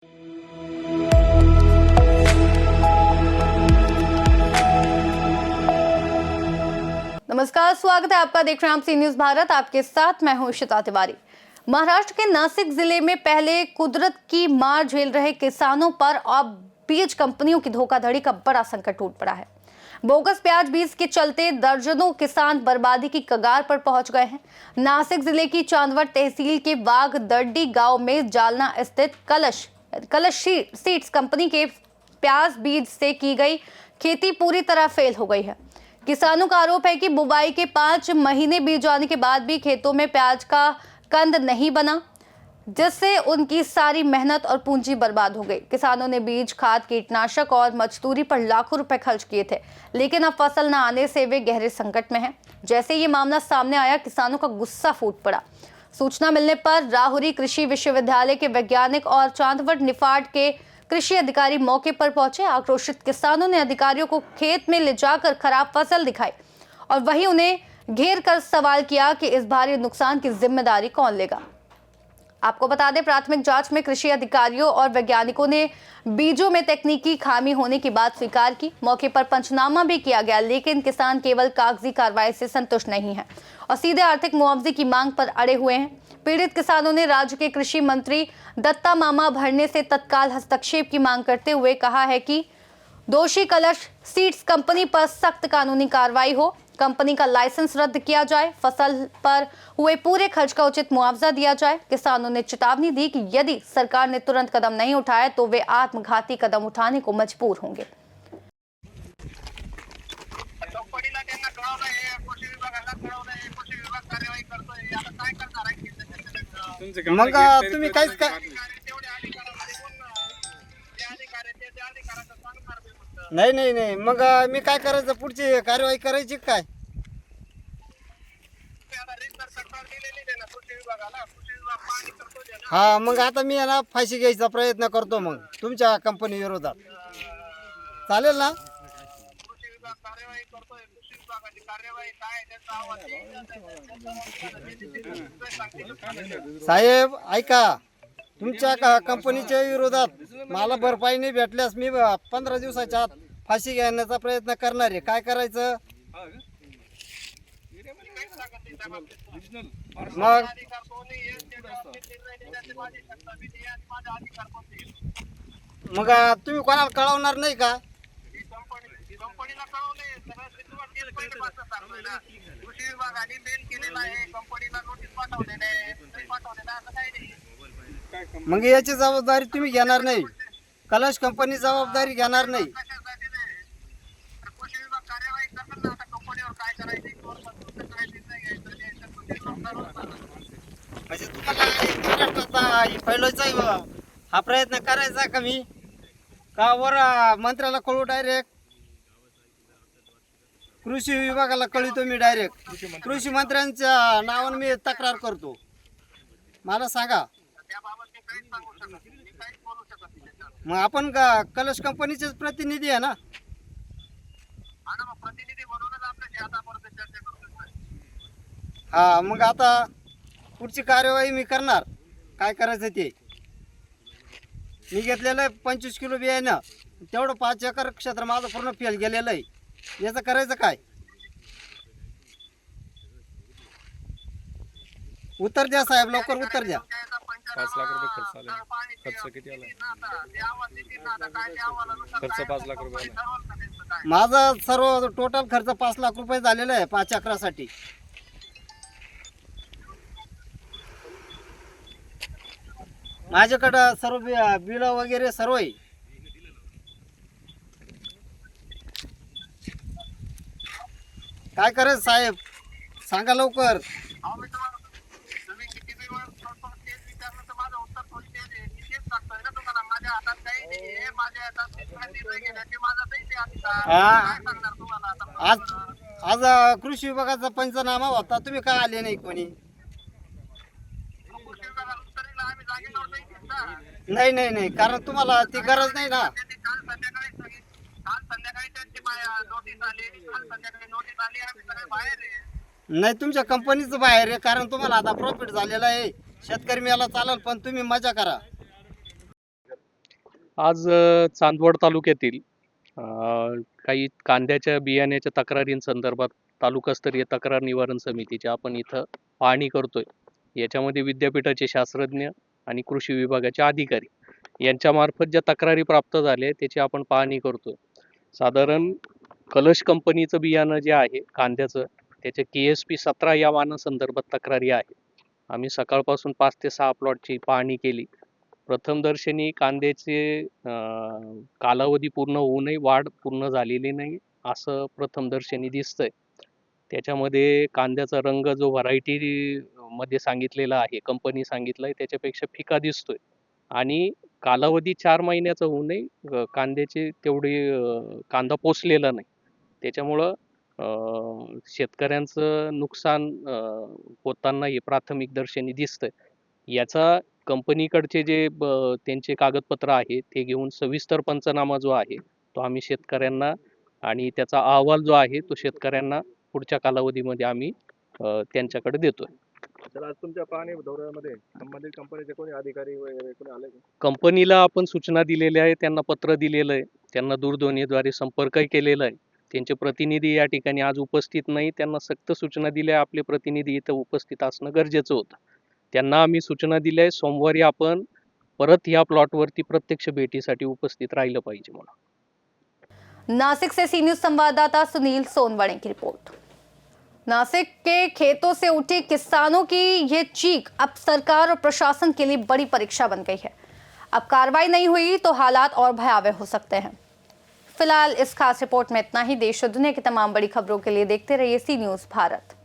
नमस्कार, स्वागत है आपका। देख रहे हैं आप सी न्यूज भारत। आपके साथ मैं हूं इशिता तिवारी। महाराष्ट्र के नासिक जिले में पहले कुदरत की मार झेल रहे किसानों पर अब बीज कंपनियों की धोखाधड़ी का बड़ा संकट टूट पड़ा है। बोगस प्याज बीज के चलते दर्जनों किसान बर्बादी की कगार पर पहुंच गए हैं। नासिक जिले की चांदवड तहसील के वाघदर्डी गांव में जालना स्थित कलश सीड्स कंपनी के प्याज बीज से की गई खेती पूरी तरह फेल हो गई है। किसानों का आरोप है कि बुवाई के 5 महीने बीत जाने के बाद भी खेतों में प्याज का कंद नहीं बना, जिससे उनकी सारी मेहनत और पूंजी बर्बाद हो गई। किसानों ने बीज, खाद, कीटनाशक और मजदूरी पर लाखों रुपए खर्च किए थे, लेकिन अब फसल न आने से वे गहरे संकट में हैं। जैसे ये मामला सामने आया, किसानों का गुस्सा फूट पड़ा। सूचना मिलने पर राहुरी कृषि विश्वविद्यालय के वैज्ञानिक और चांदवड निफाड के कृषि अधिकारी मौके पर पहुंचे। आक्रोशित किसानों ने अधिकारियों को खेत में ले जाकर खराब फसल दिखाई और वहीं उन्हें घेर कर सवाल किया कि इस भारी नुकसान की जिम्मेदारी कौन लेगा। आपको बता दें, प्राथमिक जांच में कृषि अधिकारियों और वैज्ञानिकों ने बीजों में तकनीकी खामी होने की बात स्वीकार की। मौके पर पंचनामा भी किया गया, लेकिन किसान केवल कागजी कार्रवाई से संतुष्ट नहीं है और सीधे आर्थिक मुआवजे की मांग पर अड़े हुए हैं। पीड़ित किसानों ने राज्य के कृषि मंत्री दत्ता मामा भरने से तत्काल हस्तक्षेप की मांग करते हुए कहा है कि दोषी कलश सीड्स कंपनी पर सख्त कानूनी कार्रवाई हो, कंपनी का लाइसेंस रद्द किया जाए, फसल पर हुए पूरे खर्च का उचित मुआवजा दिया जाए। किसानों ने चेतावनी दी कि यदि सरकार ने तुरंत कदम नहीं उठाए तो वे आत्मघाती कदम उठाने को मजबूर होंगे। मग तुम्ही काहीच का नाही मग मी काय करायचं, पुढची कार्यवाही करायची काय? हा, मग आता मी ना फाशी घ्यायचा प्रयत्न करतो मग तुमच्या कंपनी विरोधात, चालेल ना? साहेब ऐका, तुमच्या कंपनीच्या विरोधात मला भरपाई नाही भेटल्यास मी 15 दिवसाच्या आत फाशी घेण्याचा प्रयत्न करणार आहे। काय करायचं मग? मग तुम्ही कोणाला कळवणार नाही का? मग याची जबाबदारी तुम्ही घेणार नाही, कलश कंपनी जबाबदारी घेणार नाही। म्हणजे तुम्हाला फैलायचा हा प्रयत्न करायचा का मी, का वर मंत्र्याला कळू डायरेक्ट? कृषी विभागाला कळवतो मी डायरेक्ट, कृषी मंत्र्यांच्या नावाने मी तक्रार करतो। मला सांगा, मग आपण कलश कंपनीचेच प्रतिनिधी आहे ना? हा, मग आता पुढची कार्यवाही मी करणार, काय करायचं ते। मी घेतलेलं आहे 25 किलो बियाणं, तेवढं 5 एकर क्षेत्र माझं पूर्ण फेल गेलेलं आहे। याचं करायचं काय? उत्तर द्या साहेब, लवकर उत्तर द्या। 5 लाख रुपये खर्च आले। खर्च किती आला? खर्च 5 लाख रुपये आला। माझा सर्व टोटल खर्च 5 लाख रुपये झालेला आहे 5 एकरासाठी। माझ्याकडं सर्व बिल वगैरे सर्व आहे। काय करायचं साहेब, सांगा लवकर। आज कृषी विभागाचा पंचनामा होता, तुम्ही का आले नाही कोणी? नाही, कारण तुम्हाला ती गरज नाही ना। नाही, तुमच्या कंपनीचं बाहेर आहे, कारण तुम्हाला आता प्रॉफिट झालेला आहे। शेतकरी मेला चालेल, पण तुम्ही मजा करा। आज चांदवड तालुक्यातील अ, काही कांद्याच्या बियाण्याच्या तक्रारींसंदर्भात तालुकास्तरीय तक्रार निवारण समितीची आपण इथं पाहणी करतोय. याच्यामध्ये विद्यापीठाचे शास्त्रज्ञ आणि कृषी विभागाचे अधिकारी यांच्यामार्फत ज्या तक्रारी प्राप्त झाल्या त्याची आपण पाहणी करतोय. साधारण कलश कंपनीचं बियाणं जे आहे कांद्याचं, त्याचे KSP 17 या वाणासंदर्भात तक्रारी आहे. आम्ही सकाळपासून 5 ते 6 प्लॉटची पाहणी केली. प्रथमदर्शनी कांद्याचे कालावधी पूर्ण होऊनही वाढ पूर्ण झालेली नाही असं प्रथमदर्शनी दिसतंय. त्याच्यामध्ये कांद्याचा रंग जो व्हरायटी मध्ये सांगितलेला आहे, कंपनी सांगितलंय त्याच्यापेक्षा फिका दिसतोय आणि कालावधी 4 महिन्याचा होऊनही कांद्याचे तेवढे कांदा पोचलेला नाही. त्याच्यामुळं शेतकऱ्यांचं नुकसान होताना हे प्राथमिक दर्शनी दिसतंय. याचा कंपनीकडचे जे त्यांचे कागदपत्र आहे ते घेऊन सविस्तर पंचनामा जो आहे तो आम्ही शेतकऱ्यांना आणि त्याचा अहवाल जो आहे तो शेतकऱ्यांना पुढच्या कालावधीमध्ये आम्ही त्यांच्याकडे देतोय. तर आज तुमच्या पाहणी दौऱ्यामध्ये संबंधित कंपनीचे कोणी अधिकारी वगैरे कोणी आले का? कंपनीला आपण सूचना दिलेल्या आहे, त्यांना पत्र दिलेलं आहे, त्यांना दूरध्वनीद्वारे संपर्कही केलेला आहे. त्यांचे प्रतिनिधी या ठिकाणी आज उपस्थित नाही. त्यांना सक्त सूचना दिल्या, आपले प्रतिनिधी इथं उपस्थित असणं गरजेचं होतं. त्यांना आम्ही सूचना दिल्या आहे, सोमवारी आपण परत या प्लॉटवरती प्रत्यक्ष भेटीसाठी उपस्थित राहिलं पाहिजे म्हणून. नासिक से सी न्यूज संवाददाता सुनील सोनवणे की रिपोर्ट। नासिक के खेतों से उठी किसानों की ये चीख अब सरकार और प्रशासन के लिए बड़ी परीक्षा बन गई है। अब कार्रवाई नहीं हुई तो हालात और भयावह हो सकते हैं। फिलहाल इस खास रिपोर्ट में इतना ही। देश और दुनिया की तमाम बड़ी खबरों के लिए देखते रहिए सी न्यूज भारत।